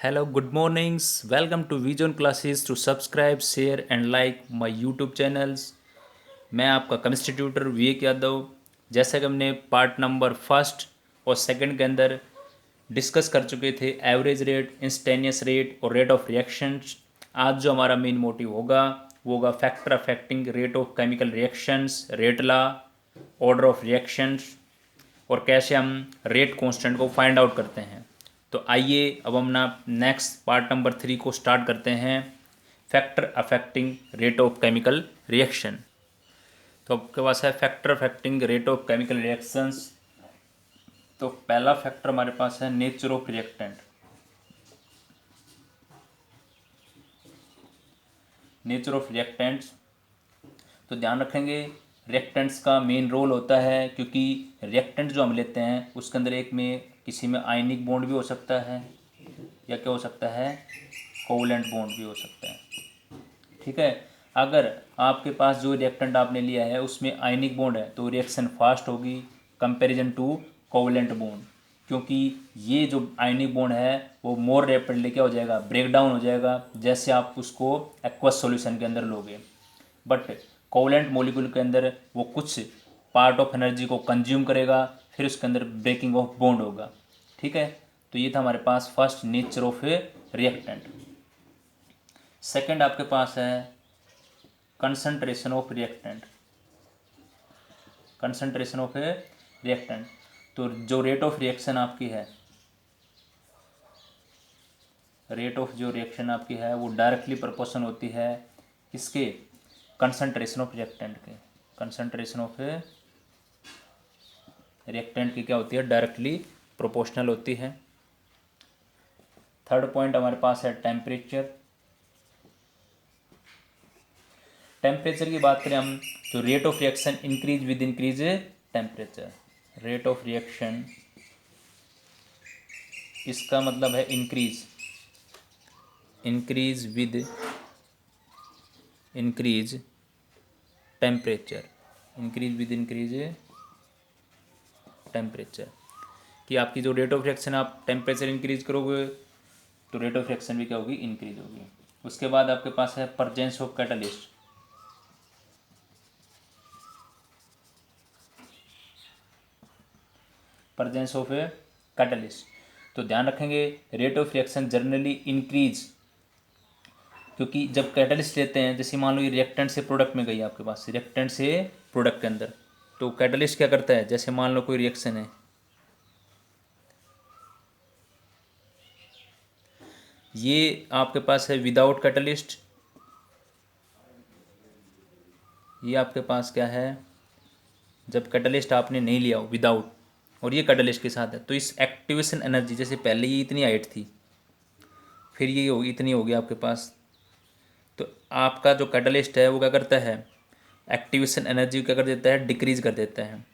Hello, good mornings. Welcome to Vision Classes. To subscribe, share and like my YouTube channels. मैं आपका chemistry tutor विवेक यादव। जैसा कि हमने part number first और second के अंदर डिस्कस कर चुके थे एवरेज रेट, इंस्टेनियस रेट और रेट ऑफ रिएक्शंस। आज जो हमारा मेन मोटिव होगा वो होगा factor affecting rate of chemical reactions, rate law, order of reactions और कैसे हम रेट कांस्टेंट को फाइंड आउट करते हैं। तो आइए अब हम ना नेक्स्ट पार्ट नंबर 3 को स्टार्ट करते हैं, factor affecting rate of chemical reaction. तो आपके पास है factor affecting rate of chemical reactions. तो पहला फैक्टर हमारे पास है nature of reactant. Nature of reactants, तो ध्यान रखेंगे रिएक्टेंट्स का मेन रोल होता है, क्योंकि रिएक्टेंट जो हम लेते हैं उसके अंदर एक में किसी में आयनिक बॉन्ड भी हो सकता है या क्या हो सकता है, कोवलेंट बॉन्ड भी हो सकता है। ठीक है, अगर आपके पास जो रिएक्टेंट आपने लिया है उसमें आयनिक बॉन्ड है तो रिएक्शन फास्ट होगी कंपैरिजन टू कोवलेंट बॉन्ड, क्योंकि ये जो आयनिक बॉन्ड है वो मोर रैपिडली क्या हो जाएगा, ब्रेक डाउन हो जाएगा जैसे आप उसको एक्वस सॉल्यूशन के अंदर लोगे। बट कोवलेंट मॉलिक्यूल के अंदर वो कुछ पार्ट ऑफ एनर्जी को कंज्यूम करेगा, फिर उसके अंदर ब्रेकिंग ऑफ बॉन्ड होगा। ठीक है, तो ये था हमारे पास first nature of a reactant. Second आपके पास है concentration of reactant. Concentration of a reactant, तो जो रेट ऑफ रिएक्शन आपकी है, रेट ऑफ जो रिएक्शन आपकी है वो डायरेक्टली प्रोपोर्शन होती है किसके, कंसंट्रेशन ऑफ रिएक्टेंट के। कंसंट्रेशन ऑफ ए रिएक्टेंट की क्या होती है, डायरेक्टली प्रोपोर्शनल होती है। थर्ड पॉइंट हमारे पास है टेम्परेचर। टेम्परेचर की बात करें हम तो rate of reaction increase with increase temperature. Rate of reaction इसका मतलब है increase, increase with increase temperature, increase with increase temperature. कि आपकी जो रेट ऑफ रिएक्शन आप टेम्परेचर इंक्रीज करोगे तो रेट ऑफ रिएक्शन भी क्या होगी, इंक्रीज होगी। उसके बाद आपके पास है presence of catalyst. Presence of a catalyst, तो ध्यान रखेंगे rate of reaction generally increase, क्योंकि जब कैटलिस्ट लेते हैं, जैसे मान लो ये रिएक्टेंट से प्रोडक्ट में गई आपके पास, रिएक्टेंट से प्रोडक्ट के अंदर, तो कैटलिस्ट क्या करता है, जैसे मान लो कोई रिएक्शन है, ये आपके पास है विदाउट कैटलिस्ट, ये आपके पास क्या है जब कैटलिस्ट आपने नहीं लिया हो विदाउट, और ये कैटलिस्ट के साथ है, तो इस एक्टिवेशन एनर्जी जैसे पहले ये इतनी हाइट थी, फिर ये होगी इतनी होगी आपके पास, तो आपका जो कैटलिस्ट है वो क्या करता है, एक्टिवेशन एनर्जी क्या कर देता है, डिक्रीज कर देता है,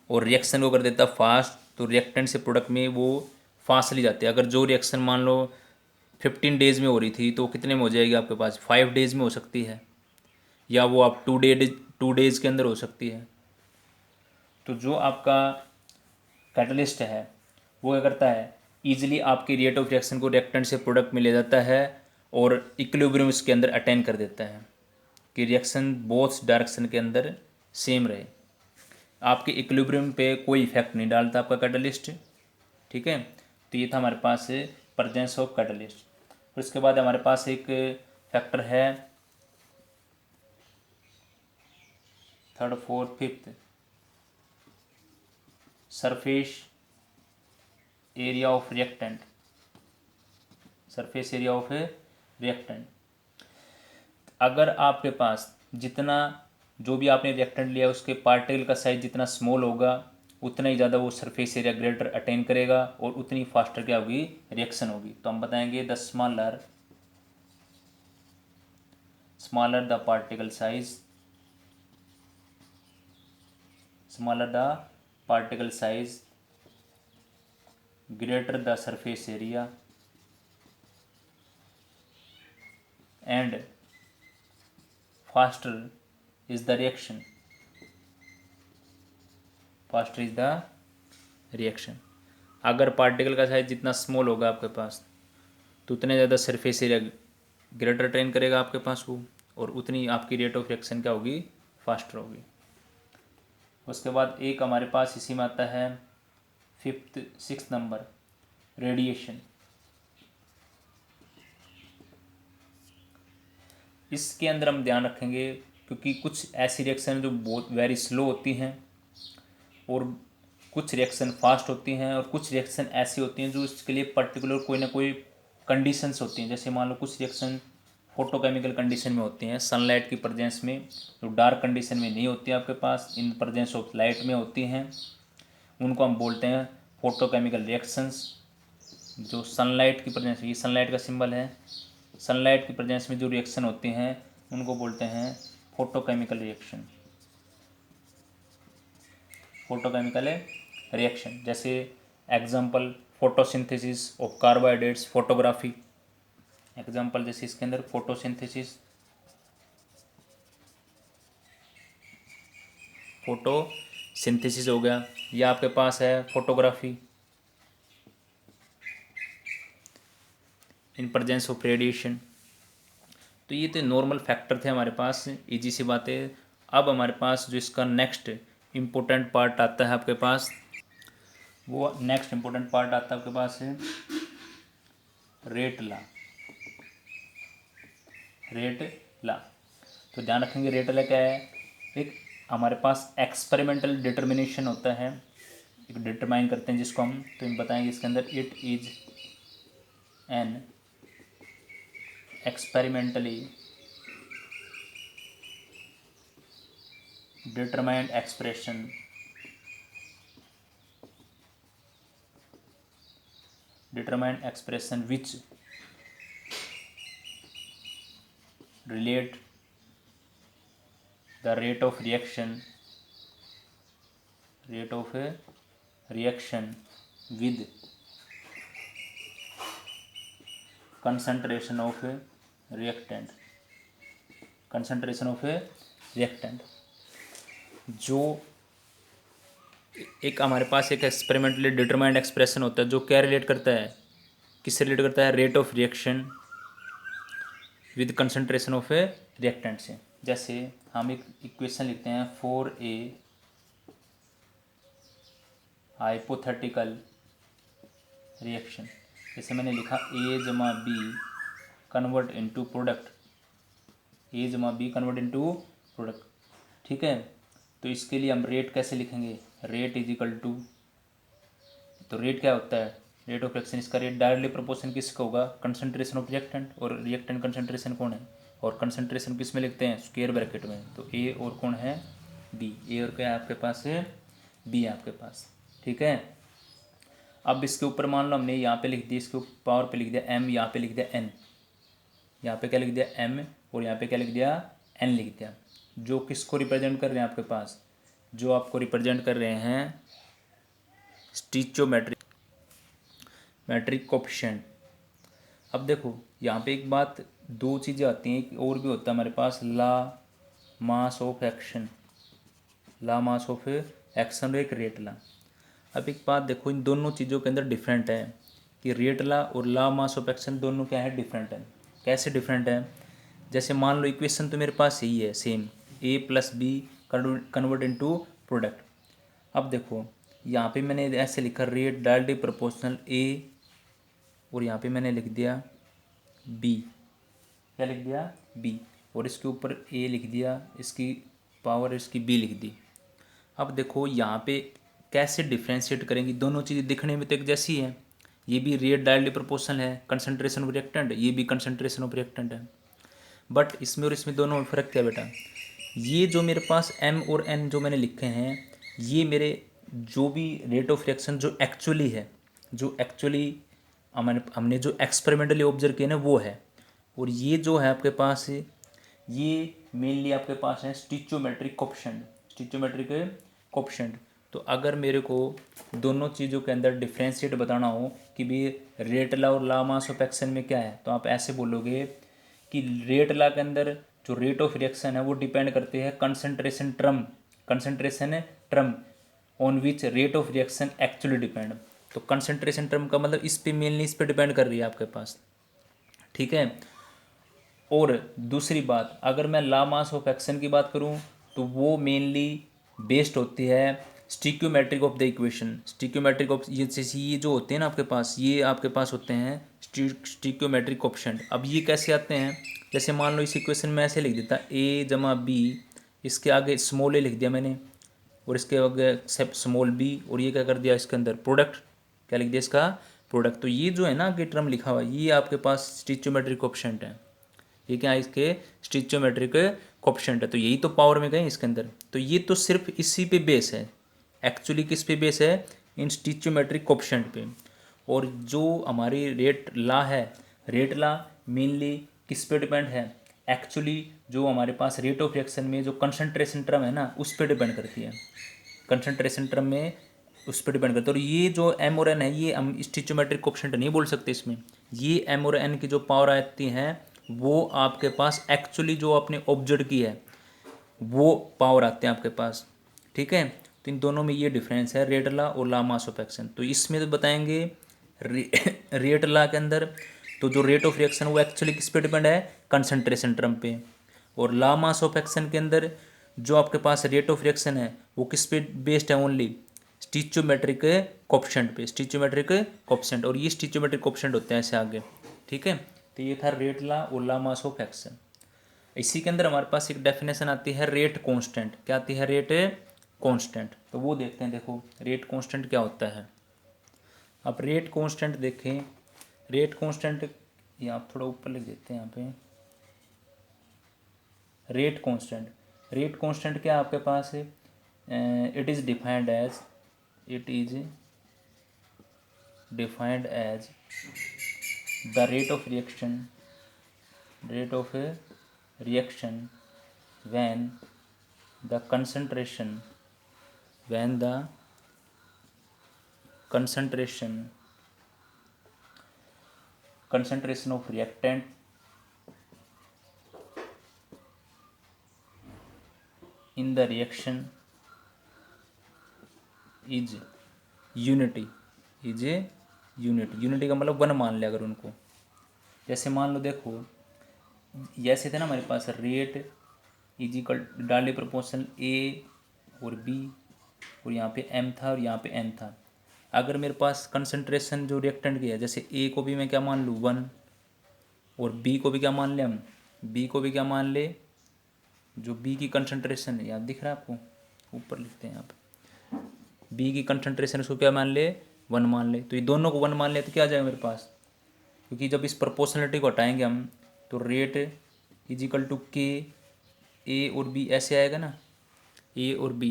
और रिएक्शन को कर देता है फास्ट। तो रिएक्टेंट से प्रोडक्ट में वो फास्टली जाते हैं। अगर जो रिएक्शन मान लो 15 डेज में हो रही थी तो कितने में हो जाएगी आपके पास, 5 डेज में हो सकती है, या वो आप 2 डेज के अंदर हो सकती है। तो जो आपका कैटलिस्ट है वो क्या करता है, ईजिली आपकी रेट ऑफ रिएक्शन को रिएक्टेंट से प्रोडक्ट में ले जाता है और इक्विलिब्रियम इसके अंदर अटेन कर देता है कि रिएक्शन बोथ डायरेक्शन के अंदर सेम रहे। आपके इक्विलिब्रियम पे कोई इफेक्ट नहीं डालता आपका कैटलिस्ट। ठीक है, तो ये था हमारे पास प्रेजेंस ऑफ कैटलिस्ट। फिर उसके बाद हमारे पास एक फैक्टर है third, fourth, fifth, surface area of reactant. Surface area of reactant, अगर आपके पास जितना जो भी आपने रिएक्टेंट लिया उसके पार्टिकल का साइज जितना स्मॉल होगा उतना ही ज़्यादा वो सरफेस एरिया ग्रेटर अटेन करेगा और उतनी फास्टर क्या होगी, रिएक्शन होगी। तो हम बताएंगे the smaller the particle size, smaller the particle size greater the surface area and faster is the reaction, faster is the reaction। अगर पार्टिकल का साइज जितना स्मॉल होगा आपके पास तो उतने ज़्यादा सरफेस एरिया ग्रेटर ट्रेन करेगा आपके पास वो, और उतनी आपकी रेट ऑफ रिएक्शन क्या होगी, फास्टर होगी। उसके बाद एक हमारे पास इसी में आता है 6 नंबर, रेडिएशन। इसके अंदर हम ध्यान रखेंगे क्योंकि कुछ ऐसी रिएक्शन जो बहुत वेरी स्लो होती हैं और कुछ रिएक्शन फास्ट होती हैं, और कुछ रिएक्शन ऐसी होती हैं जो इसके लिए पर्टिकुलर कोई ना कोई कंडीशंस होती हैं। जैसे मान लो कुछ रिएक्शन फोटोकेमिकल कंडीशन में होती हैं, सनलाइट की प्रेजेंस में, जो डार्क कंडीशन में नहीं होती है आपके पास, इन प्रेजेंस ऑफ लाइट में होती हैं, उनको हम बोलते हैं फोटोकेमिकल रिएक्शंस। जो सनलाइट की प्रेजेंस में, ये सनलाइट का सिंबल है, सनलाइट की प्रेजेंस में जो रिएक्शन होती हैं उनको बोलते हैं फोटोकेमिकल रिएक्शन, फोटोकेमिकल रिएक्शन। जैसे example photosynthesis of carbohydrates, photography. Example जैसे इसके अंदर फोटोसिंथेसिस, फोटोसिंथेसिस हो गया, या आपके पास है photography in presence of radiation. तो ये तो नॉर्मल फैक्टर थे हमारे पास, इजी सी बातें। अब हमारे पास जो इसका नेक्स्ट इम्पोर्टेंट पार्ट आता है आपके पास, वो नेक्स्ट इम्पोर्टेंट पार्ट आता है आपके पास है रेट लॉ। रेट लॉ, तो ध्यान रखेंगे रेट लॉ क्या है। एक हमारे पास एक्सपेरिमेंटल डिटर्मिनेशन होता है, एक डिटरमाइन करते हैं जिसको हम, तो हम बताएंगे इसके अंदर it is an experimentally determined expression which relate the rate of reaction with concentration of reactant, जो एक हमारे पास एक एक्सपेरिमेंटली डिटरमाइंड एक्सप्रेशन होता है जो क्या रिलेट करता है, किससे रिलेट करता है, rate of reaction with concentration of a reactant से। जैसे हम एक इक्वेशन लिखते हैं फॉर ए हाइपोथेटिकल रिएक्शन, जैसे मैंने लिखा ए जमा बी कन्वर्ट इनटू प्रोडक्ट, ए जमा बी कन्वर्ट इनटू प्रोडक्ट, ठीक है। तो इसके लिए हम रेट कैसे लिखेंगे, रेट इज इक्वल टू, तो रेट क्या होता है, रेट ऑफ रिएक्शन, इसका रेट डायरेक्टली प्रोपोर्शन किसका होगा, कंसंट्रेशन ऑफ रिएक्टेंट, और रिएक्टेंट कंसंट्रेशन कौन है, और कंसंट्रेशन किस में लिखते हैं, स्क्वायर ब्रैकेट में। तो ए और कौन है, बी, ए और क्या है आपके पास है, बी है आपके पास, ठीक है। अब इसके ऊपर मान लो हमने यहाँ पे लिख दिया, इसके पावर पे लिख दिया एम, यहाँ पे लिख दिया एन, यहाँ पे क्या लिख दिया एम, और यहाँ पे क्या लिख दिया एन लिख दिया, जो किसको रिप्रेजेंट कर रहे हैं आपके पास, जो आपको रिप्रेजेंट कर रहे हैं स्टिचोमेट्रिक कोफिशिएंट। अब देखो यहाँ पे एक बात, दो चीज़ें आती हैं, एक और भी होता है हमारे पास, law mass of action, law mass of action, एक रेट ला। अब एक बात देखो, इन दोनों चीज़ों के अंदर डिफरेंट है कि रेट ला और ला मास ऑफ एक्शन दोनों क्या है, डिफरेंट है। कैसे डिफरेंट है, जैसे मान लो इक्वेशन तो मेरे पास यही है same, A plus B convert into product. अब देखो यहाँ पे मैंने ऐसे लिखा रेट डायरेक्टली प्रोपोर्शनल ए, और यहाँ पे मैंने लिख दिया बी, क्या लिख दिया बी, और इसके ऊपर ए लिख दिया, इसकी पावर इसकी बी लिख दी। अब देखो यहाँ पे कैसे डिफ्रेंशिएट करेंगी, दोनों चीज़ें दिखने में तो एक जैसी है, ये भी रेट डायरेक्टली प्रोपोर्शनल है कंसंट्रेशन ऑफ रिएक्टेंट, ये भी कंसंट्रेशन ऑफ रिएक्टेंट है, बट इसमें और इसमें दोनों में फ़र्क क्या है बेटा, ये जो मेरे पास एम और एन जो मैंने लिखे हैं, ये मेरे जो भी रेट ऑफ रिएक्शन जो एक्चुअली है, जो एक्चुअली हमने जो एक्सपेरिमेंटली ऑब्जर्व किया ना वो है, और ये जो है आपके पास ये मेनली आपके पास है स्टिचोमेट्रिक कोफिशिएंट। तो अगर मेरे को दोनों चीज़ों के अंदर डिफ्रेंशिएट बताना हो कि भी रेट ला और ला मास ऑफ एक्शन में क्या है, तो आप ऐसे बोलोगे कि रेट ला के अंदर जो रेट ऑफ रिएक्शन है वो डिपेंड करते हैं concentration term on which rate of reaction actually depend. तो कंसंट्रेशन टर्म का मतलब इस पे मेनली इस पे डिपेंड कर रही है आपके पास, ठीक है। और दूसरी बात, अगर मैं ला मास ऑफ एक्शन की बात करूं तो वो मेनली बेस्ड होती है स्टिक्योमेट्रिक ऑफ द इक्वेशन। स्टिक्योमेट्रिक ऑफ ये जो होते हैं ना आपके पास, ये आपके पास होते हैं स्टिक्योमेट्रिक कोएफिशिएंट। अब ये कैसे आते हैं, जैसे मान लो इस इक्वेशन में ऐसे लिख देता ए जमा बी, इसके आगे स्मॉल ए लिख दिया मैंने और इसके आगे स्मॉल बी, और ये क्या कर दिया इसके अंदर प्रोडक्ट, क्या लिख दिया इसका प्रोडक्ट। तो ये जो है ना आगे टर्म लिखा हुआ ये आपके पास स्टिक्योमेट्रिक कोएफिशिएंट है। ये क्या है, इसके स्टिच्योमेट्रिक कोएफिशिएंट है। तो यही तो पावर में गए इसके अंदर। तो ये तो सिर्फ इसी पे बेस है, एक्चुअली किस पे बेस है, इन स्टिच्योमेट्रिक कोएफिशिएंट पे। और जो हमारी रेट ला है, रेट ला मेनली किस पे डिपेंड है, एक्चुअली जो हमारे पास रेट ऑफ रिएक्शन में जो कंसंट्रेशन टर्म है ना उस पर डिपेंड करती है। कंसंट्रेशन टर्म में उस पर डिपेंड करता है। और ये जो एम और एन है ये हम स्टिच्योमेट्रिक कोएफिशिएंट नहीं बोल सकते इसमें। ये एम और एन की जो पावर आती हैं वो आपके पास एक्चुअली जो आपने ऑब्जर्व की है वो पावर आते हैं आपके पास। ठीक है, तो इन दोनों में ये डिफरेंस है, रेट ला और ला मास ऑफ एक्शन। तो इसमें तो बताएंगे रेट ला के अंदर तो जो रेट ऑफ रिएक्शन वो एक्चुअली किस पे डिपेंड है, कंसंट्रेशन टर्म पे। और ला मास ऑफ एक्शन के अंदर जो आपके पास रेट ऑफ रिएक्शन है वो किस पे बेस्ड है, ओनली स्टिच्योमेट्रिक कोएफिशिएंट पे, स्टिच्योमेट्रिक कोएफिशिएंट। और ये स्टिच्योमेट्रिक कोएफिशिएंट होते हैं ऐसे आगे। ठीक है, तो ये था रेट ला और ला मास ऑफ एक्शन। इसी के अंदर हमारे पास एक डेफिनेशन आती है रेट कांस्टेंट। क्या आती है, रेट कांस्टेंट। तो वो देखते हैं, देखो रेट कांस्टेंट क्या होता है। अब रेट कांस्टेंट देखें, रेट कांस्टेंट ये आप थोड़ा ऊपर लिख देते हैं यहाँ पे, रेट कांस्टेंट। रेट कांस्टेंट क्या आपके पास है, it is defined as, it is defined as the rate of reaction, rate of reaction when the concentration, when the concentration of reactant in the reaction is unity, is a unity। unity का मतलब one मान लिया अगर उनको। जैसे मान लो देखो जैसे थे ना हमारे पास रेट इज इक्वल डाल दी प्रोपोर्शन ए और बी, और यहाँ पे एम था और यहाँ पे एन था। अगर मेरे पास कंसंट्रेशन जो रिएक्टेंट की है, जैसे ए को भी मैं क्या मान लूँ 1, और बी को भी क्या मान ले हम, बी को भी क्या मान ले, जो बी की कंसंट्रेशन है, यहाँ दिख रहा है आपको, ऊपर लिखते हैं यहाँ पे, बी की कंसंट्रेशन उसको क्या मान ले, 1 मान ले। तो ये दोनों को 1 मान ले तो क्या आ जाएगा मेरे पास, क्योंकि जब इस प्रोपोर्शनलिटी को हटाएंगे हम तो रेट इज इक्वल टू के ए और बी ऐसे आएगा ना, ए और बी।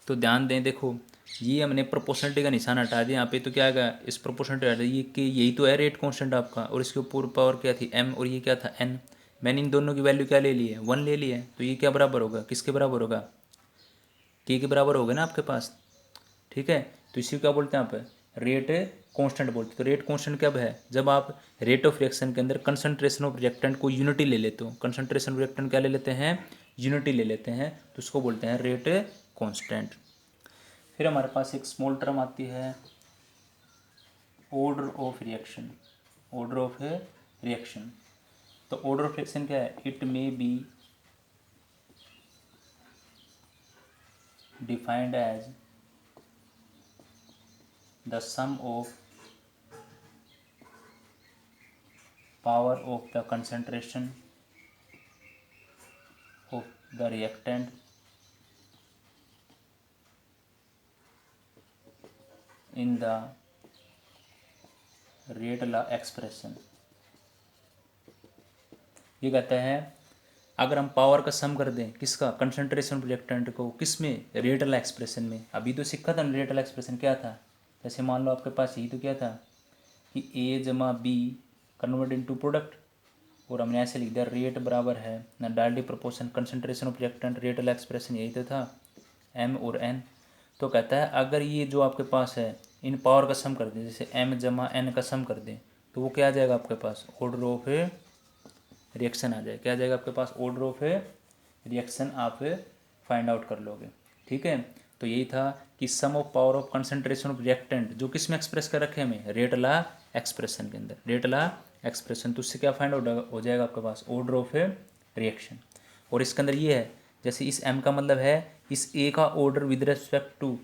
तो ध्यान दें, देखो ये हमने प्रोपोर्शनलिटी का निशान हटा दिया यहाँ पे, तो क्या आएगा, इस प्रोपोर्शनलिटी हटा ये के, यही तो है रेट कांस्टेंट आपका। और इसके ऊपर पावर क्या थी, एम, और ये क्या था, एन। मैंने इन दोनों की वैल्यू क्या ले ली है, 1 ले ली है। तो ये क्या बराबर होगा, किसके बराबर होगा, के बराबर होगा ना आपके पास। ठीक है, तो इसी को क्या बोलते हैं आप, रेट कांस्टेंट बोलते हैं। तो रेट कांस्टेंट कब है, जब आप रेट ऑफ रिएक्शन के अंदर कंसंट्रेशन ऑफ रिएक्टेंट को यूनिटी ले लेते हो। कंसंट्रेशन ऑफ रिएक्टेंट क्या ले लेते हैं, यूनिटी ले लेते हैं, तो उसको बोलते हैं रेट कांस्टेंट। फिर हमारे पास एक स्मॉल टर्म आती है order of reaction, order of reaction. तो ऑर्डर ऑफ रिएक्शन क्या है, it may be defined as the sum of power of the concentration of the reactant in the rate law expression। ये कहता है अगर हम पावर का सम कर दें किसका, कंसंट्रेशन रिएक्टेंट को, किस में, रेट लाला एक्सप्रेशन में। अभी तो सीखा था रेट लाला एक्सप्रेशन क्या था। जैसे मान लो आपके पास यही तो क्या था कि ए जमा बी कन्वर्ट इनटू प्रोडक्ट, और हमने ऐसे लिख दिया रेट बराबर है ना डाल दी proportion concentration of reactant, rate वाला एक्सप्रेशन यही तो था, एम और एन। तो कहता है अगर ये जो आपके पास है इन पावर का सम कर दें, जैसे एम जमा एन का सम कर दें, तो वो क्या आ जाएगा आपके पास, ऑर्डर ऑफ रिएक्शन आ जाएगा। क्या आ जाएगा आपके पास, ऑर्डर ऑफ रिएक्शन आप फाइंड आउट कर लोगे। ठीक है, तो यही था कि sum of power of concentration of reactant, जो किस में एक्सप्रेस कर रखे हमें, रेट ला एक्सप्रेशन के अंदर, रेट ला एक्सप्रेशन। तो उससे क्या फाइंड आउट हो जाएगा आपके पास, ऑर्डर ऑफ ए रिएक्शन। और इसके अंदर ये है, जैसे इस एम का मतलब है इस ए का ऑर्डर विद रेस्पेक्ट टू,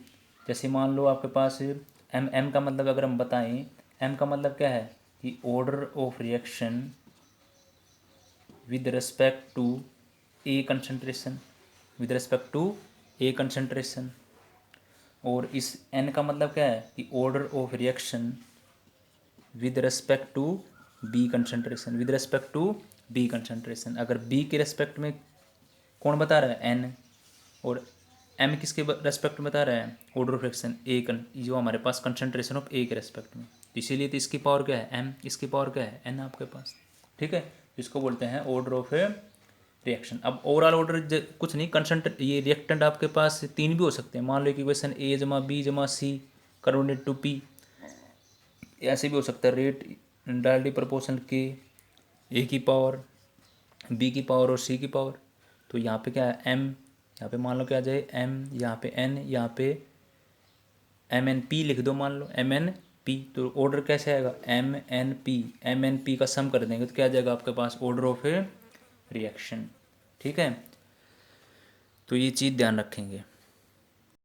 जैसे मान लो आपके पास एम का मतलब अगर हम बताएं, एम का मतलब क्या है कि order of reaction with respect to A concentration, with respect to A concentration. और इस एन का मतलब क्या है कि order of reaction with respect to B concentration, with respect to B concentration. अगर बी के रेस्पेक्ट में कौन बता रहा है, एन, और एम किसके रेस्पेक्ट में बता रहा है, ऑर्डर ऑफ रिएक्शन ए जो हमारे पास कंसंट्रेशन ऑफ ए के रेस्पेक्ट में। इसीलिए तो इसकी पावर क्या है, एम, इसकी पावर क्या है, एन आपके पास। ठीक है, इसको बोलते हैं ऑर्डर ऑफ ए रिएक्शन। अब ओवरऑल ऑर्डर कुछ नहीं, कंसंट्रेट ये रिएक्टेंट आपके पास तीन भी हो सकते हैं। मान लो इक्वेशन ए जमा बी जमा सी कन्वर्टेड टू पी, ऐसे भी हो सकता है, रेट डायरेक्टली प्रोपोर्शनल के ए की पावर बी की पावर और सी की पावर। तो यहाँ पे क्या है, एम, यहाँ पे मान लो क्या आ जाए, एम, यहाँ पे एन, यहाँ पे एम एन पी लिख दो, मान लो एम एन पी। तो ऑर्डर कैसे आएगा, M N P, M N P का सम कर देंगे तो क्या आ जाएगा आपके पास, ऑर्डर ऑफ ए रिएक्शन। ठीक है, तो ये चीज़ ध्यान रखेंगे।